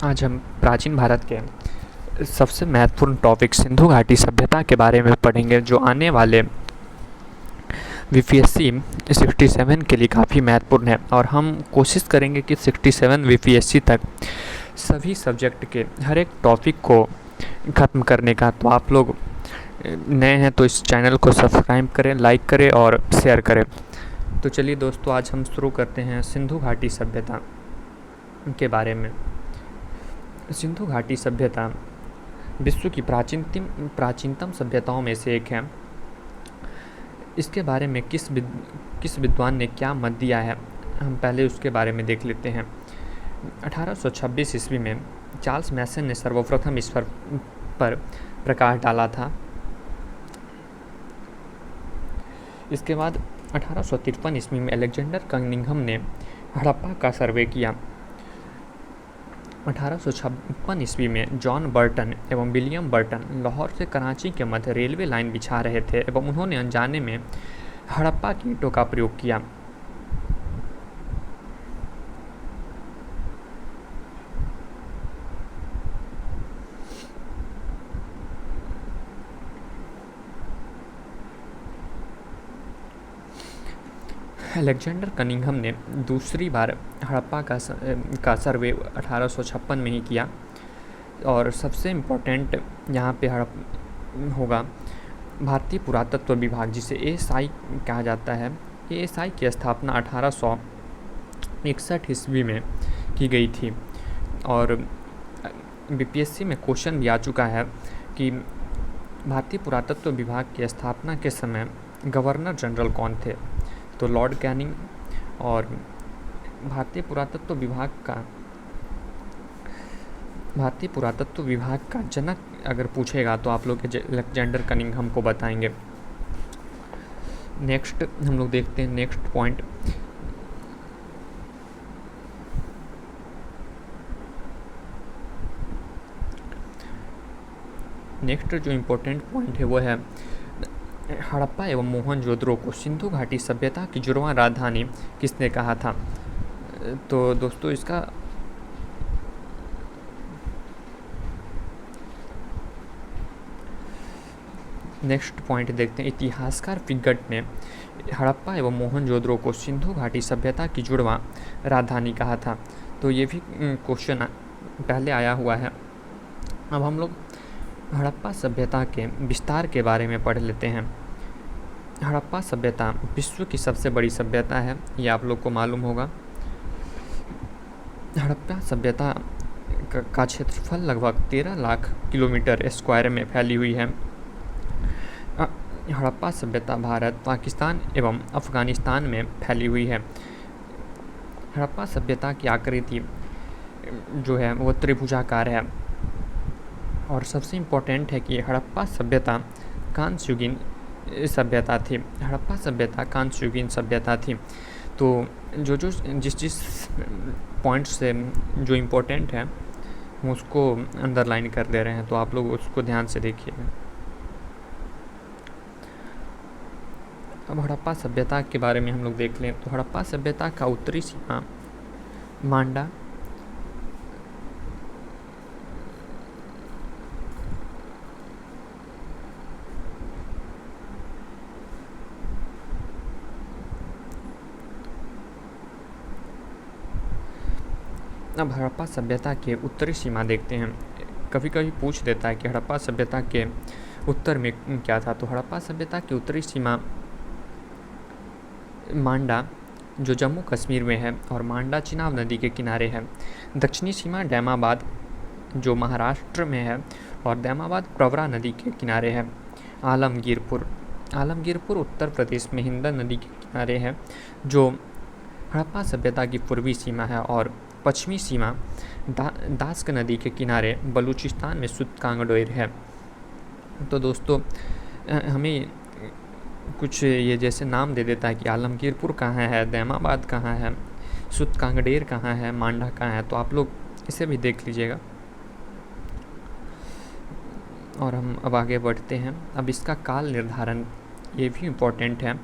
आज हम प्राचीन भारत के सबसे महत्वपूर्ण टॉपिक सिंधु घाटी सभ्यता के बारे में पढ़ेंगे, जो आने वाले वीपीएससी 67 के लिए काफ़ी महत्वपूर्ण है। और हम कोशिश करेंगे कि 67 वीपीएससी तक सभी सब्जेक्ट के हर एक टॉपिक को ख़त्म करने का। तो आप लोग नए हैं तो इस चैनल को सब्सक्राइब करें, लाइक करें और शेयर करें। तो चलिए दोस्तों, आज हम शुरू करते हैं सिंधु घाटी सभ्यता के बारे में। सिंधु घाटी सभ्यता विश्व की प्राचीनतम सभ्यताओं में से एक है। इसके बारे में किस विद्वान ने क्या मत दिया है, हम पहले उसके बारे में देख लेते हैं। 1826 ईस्वी में चार्ल्स मैसन ने सर्वप्रथम इस पर प्रकाश डाला था। इसके बाद 1853 ईस्वी में अलेक्जेंडर कनिंघम ने हड़प्पा का सर्वे किया। 1856 ईस्वी में जॉन बर्टन एवं विलियम बर्टन लाहौर से कराची के मध्य रेलवे लाइन बिछा रहे थे एवं उन्होंने अनजाने में हड़प्पा की ईंटों का प्रयोग किया। अलेक्जेंडर कनिंघम ने दूसरी बार हड़प्पा का सर्वे 1856 में ही किया। और सबसे इम्पोर्टेंट यहाँ पे होगा भारतीय पुरातत्व विभाग, जिसे एएसआई कहा जाता है। एएसआई की स्थापना 1861 ईस्वी में की गई थी। और बीपीएससी में क्वेश्चन भी आ चुका है कि भारतीय पुरातत्व विभाग की स्थापना के समय गवर्नर जनरल कौन थे, तो लॉर्ड कैनिंग। और भारतीय पुरातत्व विभाग का जनक अगर पूछेगा तो आप लोग अलेक्जेंडर कनिंघम को बताएंगे। नेक्स्ट हम लोग देखते हैं नेक्स्ट पॉइंट। नेक्स्ट जो इम्पोर्टेंट पॉइंट है वो है हड़प्पा एवं मोहनजोदड़ो को सिंधु घाटी सभ्यता की जुड़वां राजधानी किसने कहा था। तो दोस्तों, इसका नेक्स्ट पॉइंट देखते हैं। इतिहासकार पिगट ने हड़प्पा एवं मोहनजोदड़ो को सिंधु घाटी सभ्यता की जुड़वां राजधानी कहा था। तो ये भी क्वेश्चन पहले आया हुआ है। अब हम लोग हड़प्पा सभ्यता के विस्तार के बारे में पढ़ लेते हैं। हड़प्पा सभ्यता विश्व की सबसे बड़ी सभ्यता है, ये आप लोग को मालूम होगा। हड़प्पा सभ्यता का क्षेत्रफल लगभग 13 लाख किलोमीटर स्क्वायर में फैली हुई है। हड़प्पा सभ्यता भारत, पाकिस्तान एवं अफ़गानिस्तान में फैली हुई है। हड़प्पा सभ्यता की आकृति जो है वो त्रिभुजाकार है। और सबसे इम्पोर्टेंट है कि हड़प्पा सभ्यता कांस्ययुगीन सभ्यता थी। हड़प्पा सभ्यता कांस्ययुगीन सभ्यता थी। तो जिस पॉइंट से जो इम्पोर्टेंट है हम उसको अंडरलाइन कर दे रहे हैं, तो आप लोग उसको ध्यान से देखिएगा। अब हड़प्पा सभ्यता के बारे में हम लोग देख लें तो हड़प्पा सभ्यता का उत्तरी सीमा मांडा, अब हड़प्पा सभ्यता के उत्तरी सीमा देखते हैं। कभी कभी पूछ देता है कि हड़प्पा सभ्यता के उत्तर में क्या था। तो हड़प्पा सभ्यता की उत्तरी सीमा मांडा, जो जम्मू कश्मीर में है, और मांडा चिनाब नदी के किनारे है। दक्षिणी सीमा डैमाबाद, जो महाराष्ट्र में है, और डैमाबाद प्रवरा नदी के किनारे है। आलमगीरपुर उत्तर प्रदेश में हिंदा नदी के किनारे है, जो हड़प्पा सभ्यता की पूर्वी सीमा है। और पश्चिमी सीमा दास्क नदी के किनारे बलूचिस्तान में सुतकांगडोर है। तो दोस्तों, हमें कुछ ये जैसे नाम दे देता है कि आलमगीरपुर कहाँ है, दैमाबाद कहाँ है, सुतकांगडेर कहाँ है, मांडा कहाँ है, तो आप लोग इसे भी देख लीजिएगा। और हम अब आगे बढ़ते हैं। अब इसका काल निर्धारण ये भी इम्पोर्टेंट है।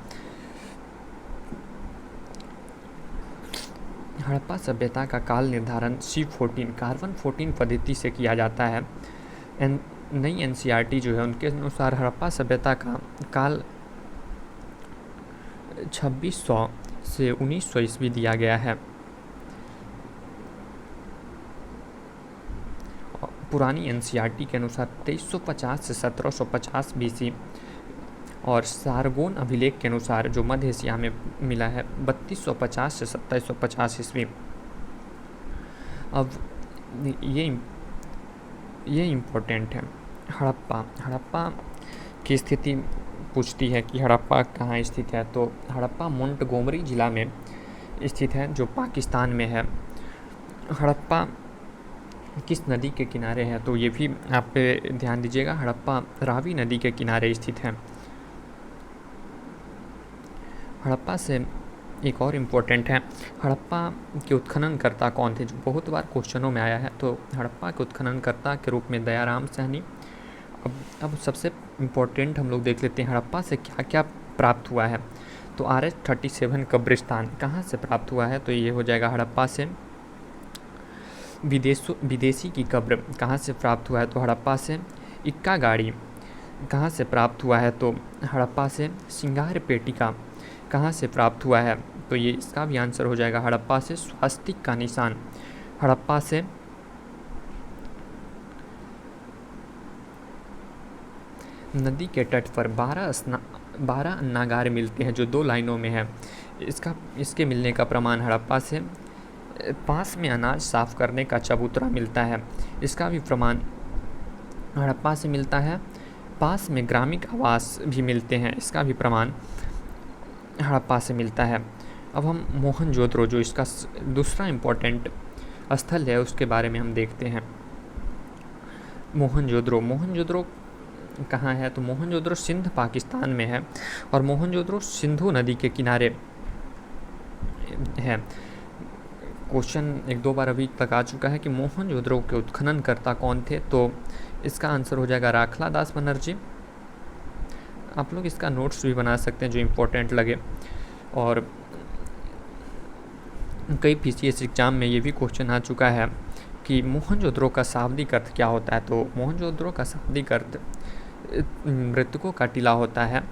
हड़प्पा सभ्यता का काल निर्धारण C14 कार्बन 14 पद्धति से किया जाता है। नई एनसीईआरटी जो है उनके अनुसार हड़प्पा सभ्यता का काल 2600 से 1900 ईस्वी दिया गया है। पुरानी एनसीईआरटी के अनुसार 2350 से 1750 BC और सारगोन अभिलेख के अनुसार जो मध्य एशिया में मिला है 3250 से 2750 ईस्वी। अब ये इम्पोर्टेंट है। हड़प्पा की स्थिति पूछती है कि हड़प्पा कहाँ स्थित है, तो हड़प्पा मोंटगोमरी ज़िला में स्थित है जो पाकिस्तान में है। हड़प्पा किस नदी के किनारे है, तो ये भी आप पे ध्यान दीजिएगा, हड़प्पा रावी नदी के किनारे स्थित है। हड़प्पा से एक और इम्पोर्टेंट है, हड़प्पा के उत्खननकर्ता कौन थे, जो बहुत बार क्वेश्चनों में आया है। तो हड़प्पा के उत्खननकर्ता के रूप में दयाराम सहनी। अब सबसे इम्पोर्टेंट हम लोग देख लेते हैं हड़प्पा से क्या क्या प्राप्त हुआ है। तो RH-37 कब्रिस्तान कहाँ से प्राप्त हुआ है, तो ये हो जाएगा हड़प्पा से। विदेशी की कब्र कहाँ से प्राप्त हुआ है, तो हड़प्पा से। इक्का गाड़ी कहाँ से प्राप्त हुआ है, तो हड़प्पा से। सिंगार पेटिका कहाँ से प्राप्त हुआ है, तो ये इसका भी आंसर हो जाएगा हड़प्पा से। स्वास्तिक का निशान हड़प्पा से। नदी के तट पर 12 अन्नागार मिलते हैं जो 2 लाइनों में है। इसके मिलने का प्रमाण हड़प्पा से। पास में अनाज साफ करने का चबूतरा मिलता है, इसका भी प्रमाण हड़प्पा से मिलता है। पास में ग्रामीण आवास भी मिलते हैं, इसका भी प्रमाण हड़प्पा से मिलता है। अब हम मोहनजोदड़ो जो इसका दूसरा इम्पोर्टेंट स्थल है उसके बारे में हम देखते हैं। मोहनजोदड़ो कहाँ है, तो मोहनजोदड़ो सिंध पाकिस्तान में है और मोहनजोदड़ो सिंधु नदी के किनारे है। क्वेश्चन 1-2 बार अभी तक आ चुका है कि मोहनजोदड़ो के उत्खननकर्ता कौन थे, तो इसका आंसर हो जाएगा राखला दास बनर्जी। आप लोग इसका नोट्स भी बना सकते हैं जो इम्पोर्टेंट लगे। और कई PCS एग्ज़ाम में ये भी क्वेश्चन आ चुका है कि मोहनजोदड़ो का शाब्दिक अर्थ क्या होता है, तो मोहनजोदड़ो का शाब्दिक अर्थ मृतकों का टीला होता है।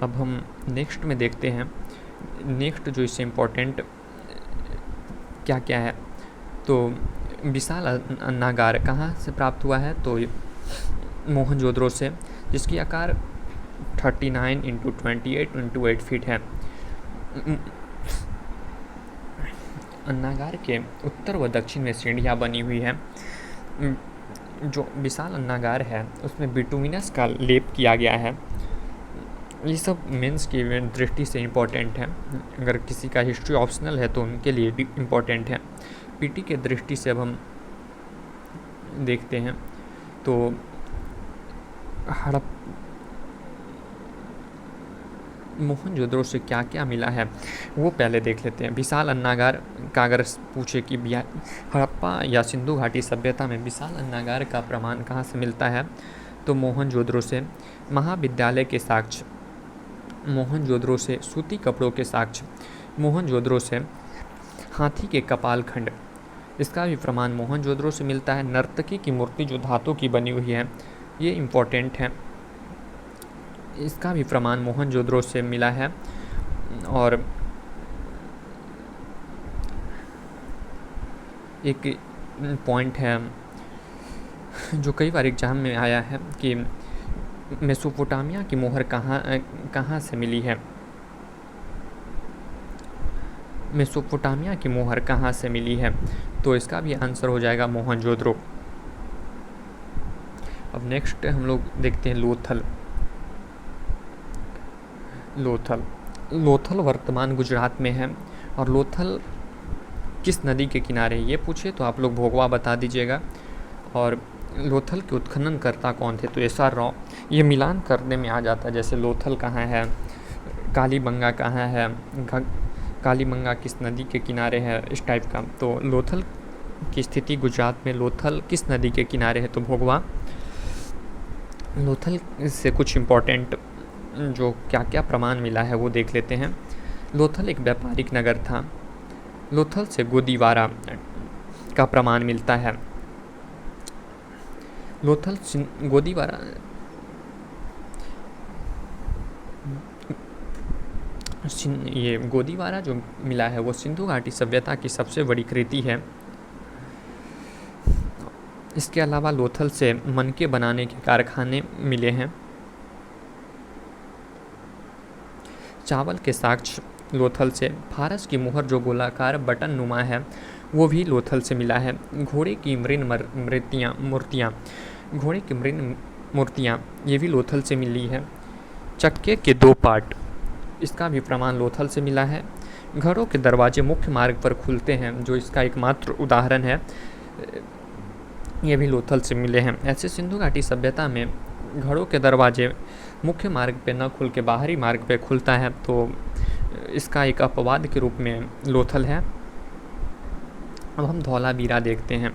अब हम नेक्स्ट में देखते हैं, नेक्स्ट जो इससे इम्पोर्टेंट क्या क्या है, तो विशाल अन्नागार कहाँ से प्राप्त हुआ है, तो मोहनजोदड़ो से, जिसकी आकार 39 × 28 × 8 फीट है। अन्नागार के उत्तर व दक्षिण में सीढ़ियाँ बनी हुई है। जो विशाल अन्नागार है उसमें बिटुमिनस का लेप किया गया है। ये सब मेंस की दृष्टि से इम्पोर्टेंट है, अगर किसी का हिस्ट्री ऑप्शनल है तो उनके लिए भी इम्पोर्टेंट है। पीटी के दृष्टि से अब हम देखते हैं, तो मोहनजोदड़ो से क्या क्या मिला है वो पहले देख लेते हैं। विशाल अन्नागार का अगर पूछे कि हड़प्पा या सिंधु घाटी सभ्यता में विशाल अन्नागार का प्रमाण कहाँ से मिलता है, तो मोहनजोदड़ो से। महाविद्यालय के साक्ष्य मोहनजोदड़ो से। सूती कपड़ों के साक्ष्य मोहनजोदड़ो से। हाथी के कपाल खंड, इसका भी प्रमाण मोहनजोदड़ो से मिलता है। नर्तकी की मूर्ति जो धातु की बनी हुई है, ये इम्पोर्टेंट है, इसका भी प्रमाण मोहनजोदड़ो से मिला है। और एक पॉइंट है जो कई बार एग्जाम में आया है कि मेसोपोटामिया की मोहर कहाँ से मिली है, मेसोपोटामिया की मोहर कहाँ से मिली है, तो इसका भी आंसर हो जाएगा मोहनजोदड़ो। अब नेक्स्ट हम लोग देखते हैं लोथल वर्तमान गुजरात में है। और लोथल किस नदी के किनारे, ये पूछे तो आप लोग भोगवा बता दीजिएगा। और लोथल के उत्खननकर्ता कौन थे, तो SR राव। ये मिलान करने में आ जाता है, जैसे लोथल कहाँ है, कालीबंगा कहाँ है, कालीबंगा किस नदी के किनारे है, इस टाइप का। तो लोथल की स्थिति गुजरात में। लोथल किस नदी के किनारे है, तो भोगवा। लोथल से कुछ इम्पोर्टेंट जो क्या क्या प्रमाण मिला है वो देख लेते हैं। लोथल एक व्यापारिक नगर था। लोथल से गोदीवारा का प्रमाण मिलता है। लोथल गोदीवारा ये गोदीवारा जो मिला है वो सिंधु घाटी सभ्यता की सबसे बड़ी कृति है। इसके अलावा लोथल से मनके बनाने के कारखाने मिले हैं। चावल के साक्ष्य लोथल से, फारस की मुहर जो गोलाकार बटन नुमा है वो भी लोथल से मिला है। घोड़े की मृण मूर्तियाँ ये भी लोथल से मिली है। चक्के के 2 पार्ट, इसका भी प्रमाण लोथल से मिला है। घरों के दरवाजे मुख्य मार्ग पर खुलते हैं, जो इसका एकमात्र उदाहरण है, ये भी लोथल से मिले हैं। ऐसे सिंधु घाटी सभ्यता में घरों के दरवाजे मुख्य मार्ग पे न खुल के बाहरी मार्ग पे खुलता है, तो इसका एक अपवाद के रूप में लोथल है। अब हम धौलावीरा देखते हैं।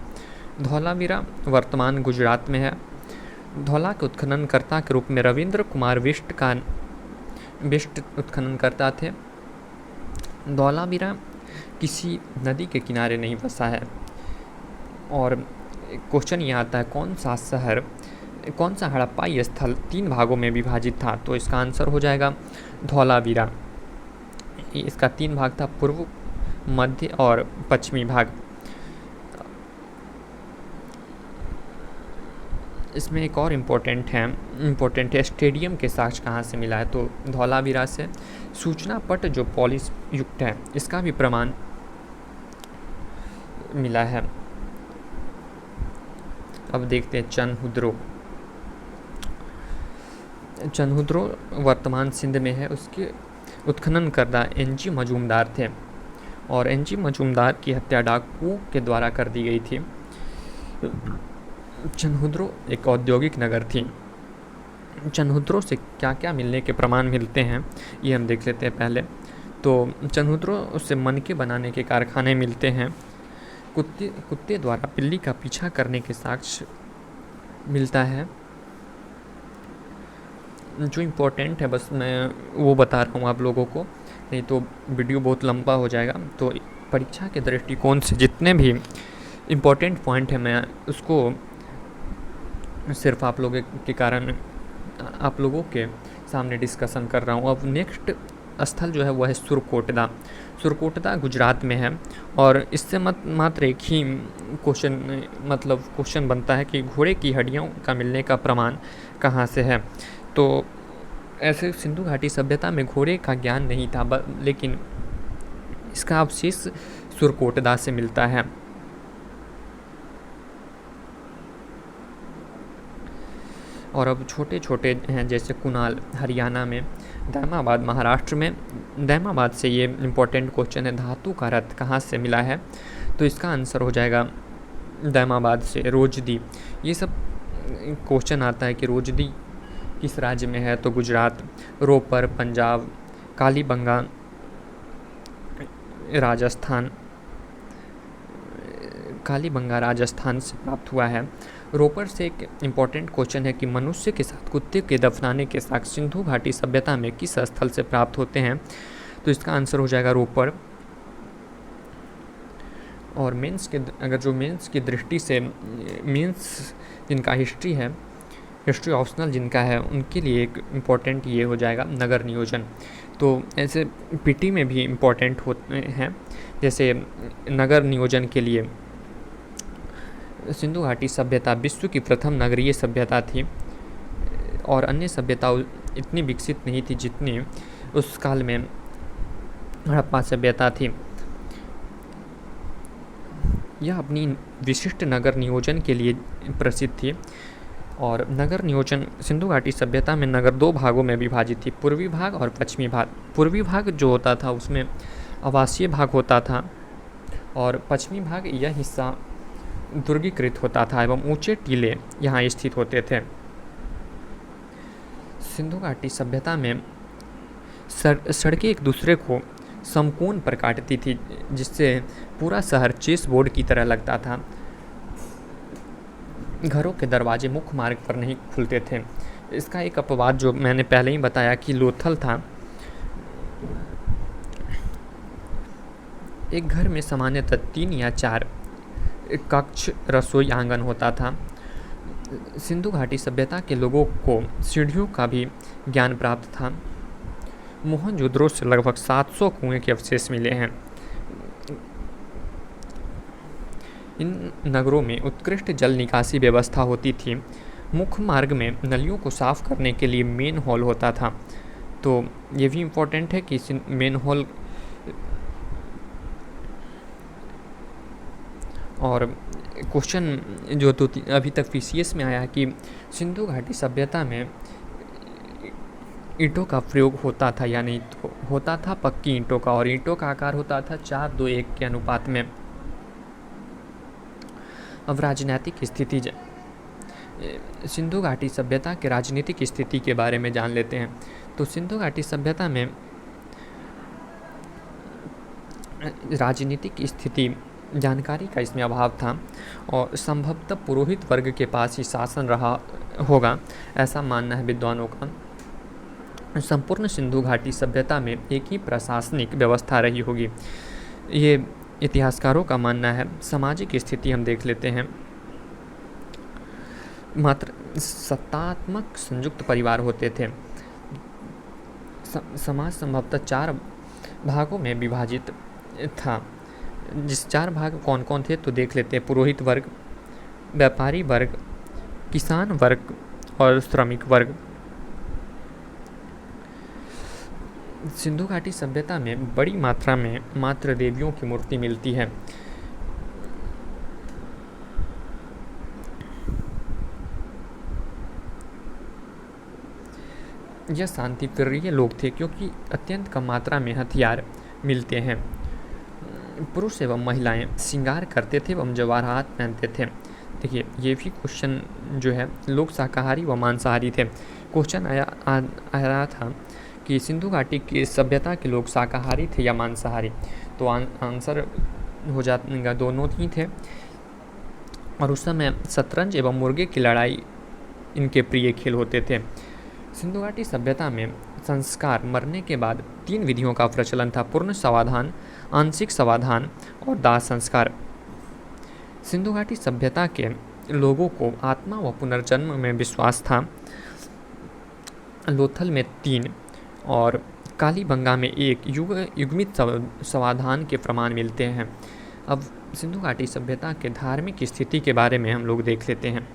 धौलावीरा वर्तमान गुजरात में है। धौला के उत्खननकर्ता के रूप में रविंद्र कुमार बिष्ट उत्खननकर्ता थे। धौलावीरा किसी नदी के किनारे नहीं बसा है। और क्वेश्चन ये आता है कौन सा हड़प्पाई स्थल 3 भागों में विभाजित था, तो इसका आंसर हो जाएगा धौलावीरा। इसका 3 भाग था, पूर्व, मध्य और पश्चिमी भाग। इसमें एक और इम्पोर्टेंट है स्टेडियम के साक्ष्य कहाँ से मिला है, तो धौलावीरा से। सूचना पट जो पॉलिश युक्त है, इसका भी प्रमाण मिला है। अब देखते हैं चनहुद्रो वर्तमान सिंध में है। उसके उत्खननकर्ता NG मजूमदार थे और NG मजूमदार की हत्या डाकुओं के द्वारा कर दी गई थी। चनहुद्रो एक औद्योगिक नगर थी। चनहुद्रो से क्या क्या मिलने के प्रमाण मिलते हैं ये हम देख लेते हैं पहले। तो चनहुद्रो से मनके बनाने के कारखाने मिलते हैं। कुत्ते द्वारा बिल्ली का पीछा करने के साक्ष्य मिलता है। जो इम्पोर्टेंट है बस मैं वो बता रहा हूँ आप लोगों को, नहीं तो वीडियो बहुत लंबा हो जाएगा। तो परीक्षा के दृष्टिकोण से जितने भी इम्पोर्टेंट पॉइंट है मैं उसको सिर्फ आप लोगों के कारण आप लोगों के सामने डिस्कशन कर रहा हूँ। अब नेक्स्ट स्थल जो है वह है सुरकोटदा गुजरात में है। और इससे मात्र एक ही क्वेश्चन बनता है कि घोड़े की हड्डियों का मिलने का प्रमाण कहाँ से है। तो ऐसे सिंधु घाटी सभ्यता में घोड़े का ज्ञान नहीं था, लेकिन इसका अवशेष सुरकोटदा से मिलता है। और अब छोटे छोटे हैं जैसे कुनाल हरियाणा में, दैमाबाद महाराष्ट्र में। दैमाबाद से ये इम्पोर्टेंट क्वेश्चन है, धातु का रथ कहाँ से मिला है, तो इसका आंसर हो जाएगा दैमाबाद से। रोजदी, ये सब क्वेश्चन आता है कि रोजदी किस राज्य में है, तो गुजरात। रोपर पंजाब, कालीबंगा राजस्थान से प्राप्त हुआ है। रोपर से एक इम्पॉर्टेंट क्वेश्चन है कि मनुष्य के साथ कुत्ते के दफनाने के साक्ष्य सिंधु घाटी सभ्यता में किस स्थल से प्राप्त होते हैं, तो इसका आंसर हो जाएगा रोपर। और मेंस की दृष्टि से मेंस जिनका हिस्ट्री ऑप्शनल जिनका है उनके लिए एक इम्पॉर्टेंट ये हो जाएगा नगर नियोजन। तो ऐसे पीटी में भी इम्पॉर्टेंट होते हैं, जैसे नगर नियोजन के लिए सिंधु घाटी सभ्यता विश्व की प्रथम नगरीय सभ्यता थी और अन्य सभ्यताएं इतनी विकसित नहीं थी जितनी उस काल में हड़प्पा सभ्यता थी। यह अपनी विशिष्ट नगर नियोजन के लिए प्रसिद्ध थी। और नगर नियोजन सिंधु घाटी सभ्यता में नगर 2 भागों में विभाजित थी, पूर्वी भाग और पश्चिमी भाग। पूर्वी भाग जो होता था उसमें आवासीय भाग होता था और पश्चिमी भाग यह हिस्सा दुर्गीकृत होता था एवं ऊंचे टीले यहाँ स्थित होते थे। सिंधु घाटी सभ्यता में सड़कें एक दूसरे को समकोण पर काटती थी, जिससे पूरा शहर चेस बोर्ड की तरह लगता था। घरों के दरवाजे मुख्य मार्ग पर नहीं खुलते थे। इसका एक अपवाद जो मैंने पहले ही बताया कि लोथल था, एक घर में सामान्यतः 3 या 4 कक्ष, रसोई, आंगन होता था। सिंधु घाटी सभ्यता के लोगों को सीढ़ियों का भी ज्ञान प्राप्त था। मोहनजोदड़ो से लगभग 700 कुएं के अवशेष मिले हैं। इन नगरों में उत्कृष्ट जल निकासी व्यवस्था होती थी। मुख्य मार्ग में नलियों को साफ करने के लिए मेन हॉल होता था। तो ये भी इम्पोर्टेंट है कि मेन हॉल और क्वेश्चन जो तो अभी तक पीसीएस में आया कि सिंधु घाटी सभ्यता में ईंटों का प्रयोग होता था या नहीं, तो होता था पक्की ईंटों का, और ईंटों का आकार होता था 4:2:1 के अनुपात में। अब राजनीतिक स्थिति, सिंधु घाटी सभ्यता के राजनीतिक स्थिति के बारे में जान लेते हैं। तो सिंधु घाटी सभ्यता में राजनीतिक स्थिति जानकारी का इसमें अभाव था और संभवतः पुरोहित वर्ग के पास ही शासन रहा होगा, ऐसा मानना है विद्वानों का। संपूर्ण सिंधु घाटी सभ्यता में एक ही प्रशासनिक व्यवस्था रही होगी, ये इतिहासकारों का मानना है। सामाजिक स्थिति हम देख लेते हैं। मात्र सत्तात्मक संयुक्त परिवार होते थे। समाज संभवतः 4 भागों में विभाजित था। जिस 4 भाग कौन कौन थे तो देख लेते हैं। पुरोहित वर्ग, व्यापारी वर्ग, किसान वर्ग और श्रमिक वर्ग। सिंधु घाटी सभ्यता में बड़ी मात्रा में मात्र देवियों की मूर्ति मिलती है। यह शांति प्रिय लोग थे क्योंकि अत्यंत कम मात्रा में हथियार मिलते हैं। पुरुष एवं महिलाएं श्रृंगार करते थे एवं जवाहरात पहनते थे। देखिए ये भी क्वेश्चन जो है, लोग शाकाहारी व मांसाहारी थे। क्वेश्चन आ रहा था कि सिंधु घाटी की सभ्यता के लोग शाकाहारी थे या मांसाहारी, तो आंसर हो जाएगा दोनों ही थे। और उस समय शतरंज एवं मुर्गे की लड़ाई इनके प्रिय खेल होते थे। सिंधु घाटी सभ्यता में संस्कार मरने के बाद 3 विधियों का प्रचलन था: पूर्ण समाधान, आंशिक समाधान और दाह संस्कार। सिंधु घाटी सभ्यता के लोगों को आत्मा व पुनर्जन्म में विश्वास था। लोथल में 3 और कालीबंगा में 1 युग्मित समाधान के प्रमाण मिलते हैं। अब सिंधु घाटी सभ्यता के धार्मिक स्थिति के बारे में हम लोग देख लेते हैं।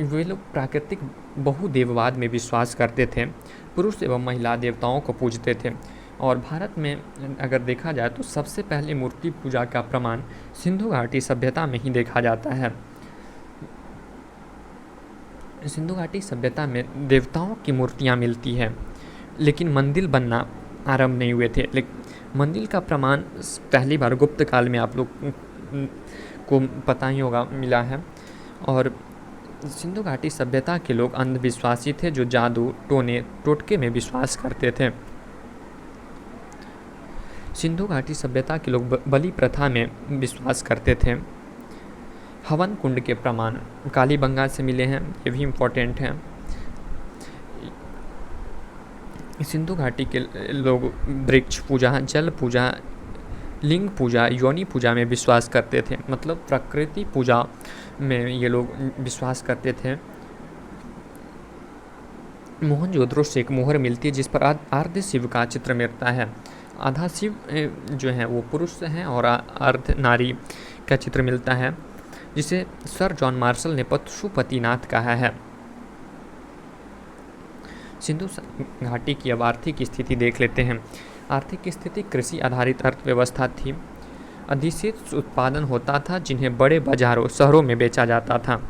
वे लोग प्राकृतिक बहुदेववाद में विश्वास करते थे। पुरुष एवं महिला देवताओं को पूजते थे। और भारत में अगर देखा जाए तो सबसे पहले मूर्ति पूजा का प्रमाण सिंधु घाटी सभ्यता में ही देखा जाता है। सिंधु घाटी सभ्यता में देवताओं की मूर्तियाँ मिलती हैं, लेकिन मंदिर बनना आरंभ नहीं हुए थे। लेकिन मंदिर का प्रमाण पहली बार गुप्त काल में आप लोग को पता ही होगा मिला है। और सिंधु घाटी सभ्यता के लोग अंधविश्वासी थे जो जादू, टोने, टोटके में विश्वास करते थे। सिंधु घाटी सभ्यता के लोग बलि प्रथा में विश्वास करते थे। हवन कुंड के प्रमाण कालीबंगा से मिले हैं, ये भी इम्पोर्टेंट हैं। सिंधु घाटी के लोग वृक्ष पूजा, जल पूजा, लिंग पूजा, योनि पूजा में विश्वास करते थे। मतलब प्रकृति पूजा में ये लोग विश्वास करते थे। मोहनजोदड़ो से एक मोहर मिलती है जिस पर अर्ध शिव का चित्र मिलता है। आधा शिव जो है वो पुरुष हैं और अर्ध नारी का चित्र मिलता है, जिसे सर जॉन मार्शल ने पशुपतिनाथ कहा है। सिंधु घाटी की अब आर्थिक स्थिति देख लेते हैं। आर्थिक स्थिति कृषि आधारित अर्थव्यवस्था थी। अधिशेष उत्पादन होता था जिन्हें बड़े बाजारों, शहरों में बेचा जाता था।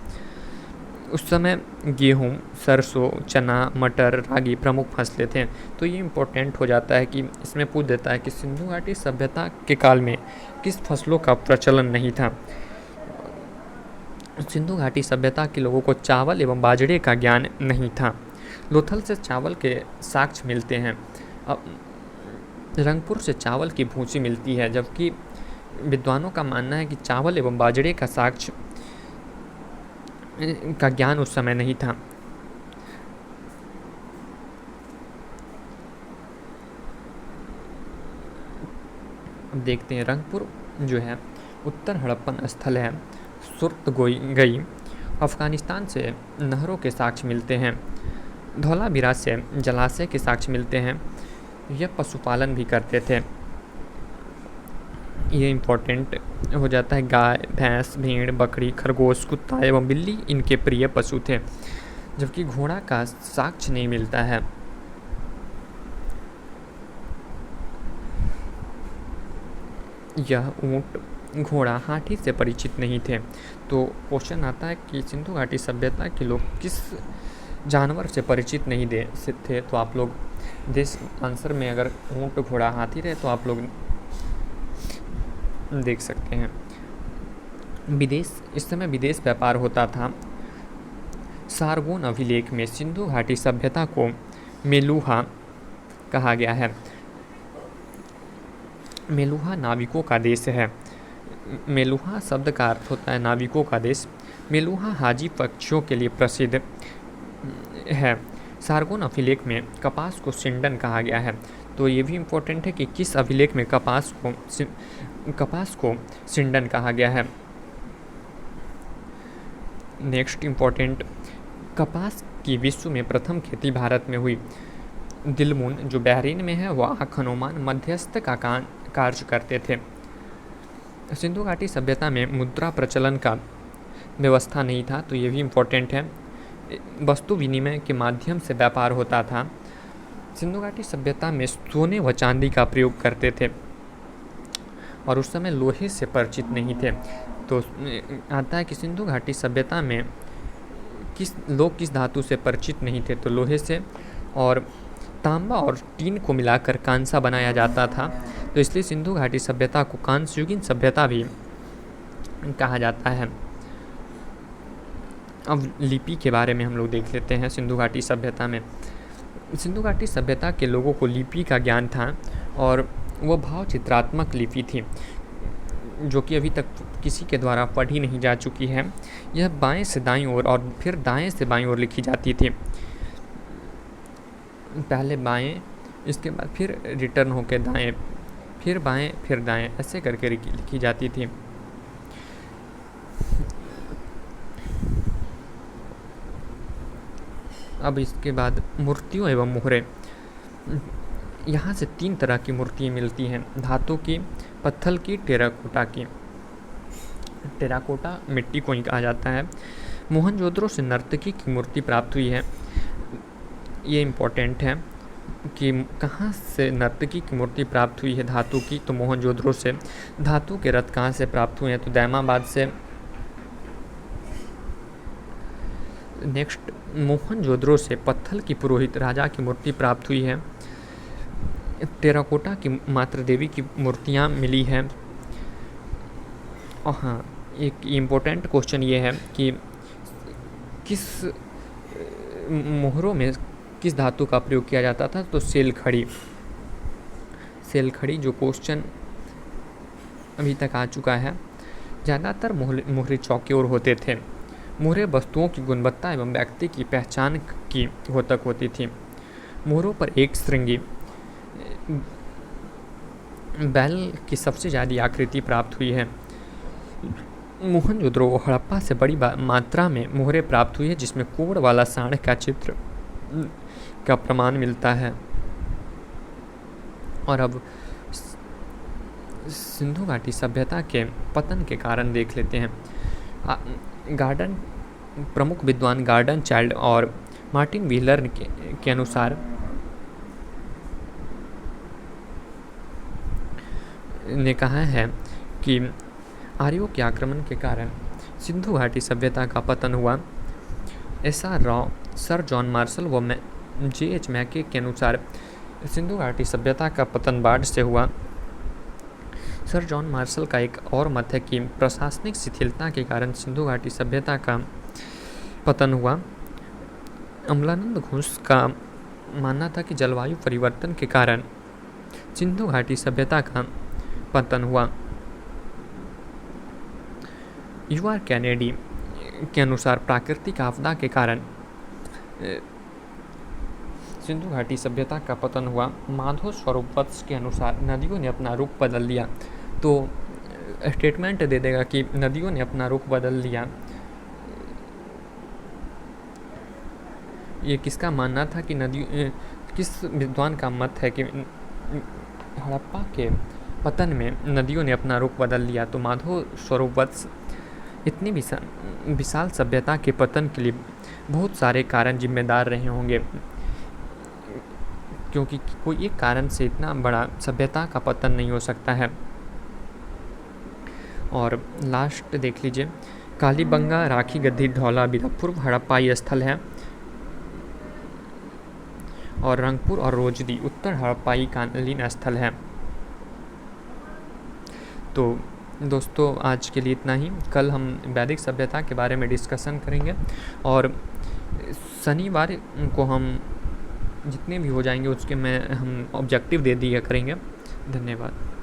उस समय गेहूँ, सरसों, चना, मटर, रागी प्रमुख फसलें थे। तो ये इम्पोर्टेंट हो जाता है कि इसमें पूछ देता है कि सिंधु घाटी सभ्यता के काल में किस फसलों का प्रचलन नहीं था। सिंधु घाटी सभ्यता के लोगों को चावल एवं बाजरे का ज्ञान नहीं था। लोथल से चावल के साक्ष्य मिलते हैं। अब रंगपुर से चावल की भूसी मिलती है, जबकि विद्वानों का मानना है कि चावल एवं बाजरे का साक्ष्य का ज्ञान उस समय नहीं था। अब देखते हैं, रंगपुर जो है उत्तर हड़प्पन स्थल है। सुर्तगोई अफ़गानिस्तान से नहरों के साक्ष्य मिलते हैं। धौलावीरा से जलाशय के साक्ष्य मिलते हैं। यह पशुपालन भी करते थे। ये इम्पोर्टेंट हो जाता है। गाय, भैंस, भेड़, बकरी, खरगोश, कुत्ता एवं बिल्ली इनके प्रिय पशु थे, जबकि घोड़ा का साक्ष्य नहीं मिलता है। यह ऊँट, घोड़ा, हाथी से परिचित नहीं थे। तो क्वेश्चन आता है कि सिंधु घाटी सभ्यता के लोग किस जानवर से परिचित नहीं थे। तो आप लोग दिस आंसर में अगर ऊँट, घोड़ा, हाथी रहे तो आप लोग देख सकते हैं। इस समय विदेश व्यापार होता था। सारगोन अभिलेख में सिंधु घाटी सभ्यता को मेलुहा कहा गया है। मेलुहा नाविकों का देश है। मेलुहा शब्द का अर्थ होता है नाविकों का देश। मेलुहा हाजी पक्षियों के लिए प्रसिद्ध है। सारगोन अभिलेख में कपास को सिंडन कहा गया है। तो ये भी इम्पोर्टेंट है कि किस अभिलेख में कपास को सिंडन कहा गया है। नेक्स्ट इम्पोर्टेंट, कपास की विश्व में प्रथम खेती भारत में हुई। दिलमुन जो बहरीन में है वह खनोमान मध्यस्थ का कार्य करते थे। सिंधु घाटी सभ्यता में मुद्रा प्रचलन का व्यवस्था नहीं था। तो ये भी इम्पोर्टेंट है। वस्तु विनिमय के माध्यम से व्यापार होता था। सिंधु घाटी सभ्यता में सोने व चांदी का प्रयोग करते थे और उस समय लोहे से परिचित नहीं थे। तो आता है कि सिंधु घाटी सभ्यता में किस धातु से परिचित नहीं थे। तो लोहे से, और तांबा और टीन को मिलाकर कांसा बनाया जाता था। तो इसलिए सिंधु घाटी सभ्यता को कांस्ययुगीन सभ्यता भी कहा जाता है। अब लिपि के बारे में हम लोग देख लेते हैं। सिंधु घाटी सभ्यता में सिंधु घाटी सभ्यता के लोगों को लिपि का ज्ञान था और वह भाव चित्रात्मक लिपि थी, जो कि अभी तक किसी के द्वारा पढ़ी नहीं जा चुकी है। यह बाएं से दाईं ओर और फिर दाएं से बाईं ओर लिखी जाती थी। पहले बाएं, इसके बाद फिर रिटर्न होकर दाएं, फिर बाएं, फिर दाएं, ऐसे करके लिखी जाती थी। अब इसके बाद मूर्तियों एवं मोहरे। यहाँ से 3 तरह की मूर्तियाँ मिलती हैं: धातु की, पत्थर की, टेराकोटा की। टेराकोटा मिट्टी को ही कहा जाता है। मोहनजोदड़ो से नर्तकी की मूर्ति प्राप्त हुई है। ये इम्पोर्टेंट है कि कहाँ से नर्तकी की मूर्ति प्राप्त हुई है धातु की। तो मोहनजोदड़ो से। धातु के रथ कहाँ से प्राप्त हुए हैं? तो दैमाबाद से। नेक्स्ट, मोहनजोदड़ो से पत्थर की पुरोहित राजा की मूर्ति प्राप्त हुई है। टेराकोटा की मातृ देवी की मूर्तियाँ मिली हैं। और हाँ, एक इम्पोर्टेंट क्वेश्चन ये है कि किस मोहरों में किस धातु का प्रयोग किया जाता था? तो सेलखड़ी जो क्वेश्चन अभी तक आ चुका है। ज़्यादातर मोहरे चौकोर होते थे। मोहरे वस्तुओं की गुणवत्ता एवं व्यक्ति की पहचान की होतक होती थी। मोहरों पर एक श्रृंगी बैल की सबसे ज़्यादा आकृति प्राप्त हुई है। मोहनजोदड़ो हड़प्पा से बड़ी मात्रा में मोहरे प्राप्त हुई है, जिसमें कोड़ वाला सांड का चित्र का प्रमाण मिलता है। और अब सिंधु घाटी सभ्यता के पतन के कारण देख लेते हैं। प्रमुख विद्वान गार्डन चाइल्ड और मार्टिन व्हीलर के अनुसार ने कहा है कि आर्यों के आक्रमण के कारण सिंधु घाटी सभ्यता का पतन हुआ। SR. Rao, sir John Marshall व J.H. मैके के अनुसार सिंधु घाटी सभ्यता का पतन बाढ़ से हुआ। सर जॉन मार्शल का एक और मत है कि प्रशासनिक शिथिलता के कारण सिंधु घाटी सभ्यता का पतन हुआ। अमलानंद घोष का मानना था कि जलवायु परिवर्तन के कारण सिंधु घाटी सभ्यता का पतन हुआ। U.R. कैनेडी के अनुसार प्राकृतिक आपदा के कारण सिंधु घाटी सभ्यता का पतन हुआ। माधव स्वरूप वत्स के अनुसार नदियों ने अपना रुख बदल लिया। तो स्टेटमेंट दे देगा कि नदियों ने अपना रुख बदल लिया। ये किसका मानना था कि किस विद्वान का मत है कि हड़प्पा के पतन में नदियों ने अपना रुख बदल लिया? तो माधव स्वरूप वत्स। इतनी विशाल सभ्यता के पतन के लिए बहुत सारे कारण जिम्मेदार रहे होंगे, क्योंकि कोई एक कारण से इतना बड़ा सभ्यता का पतन नहीं हो सकता है। और लास्ट देख लीजिए, कालीबंगा, राखी गद्दी, धौला बीरा पूर्व हड़प्पाई स्थल है, और रंगपुर और रोजदी उत्तर हड़प्पाई कालीन स्थल है। तो दोस्तों आज के लिए इतना ही। कल हम वैदिक सभ्यता के बारे में डिस्कशन करेंगे, और शनिवार को हम जितने भी हो जाएंगे उसके में हम ऑब्जेक्टिव दे दिया करेंगे। धन्यवाद।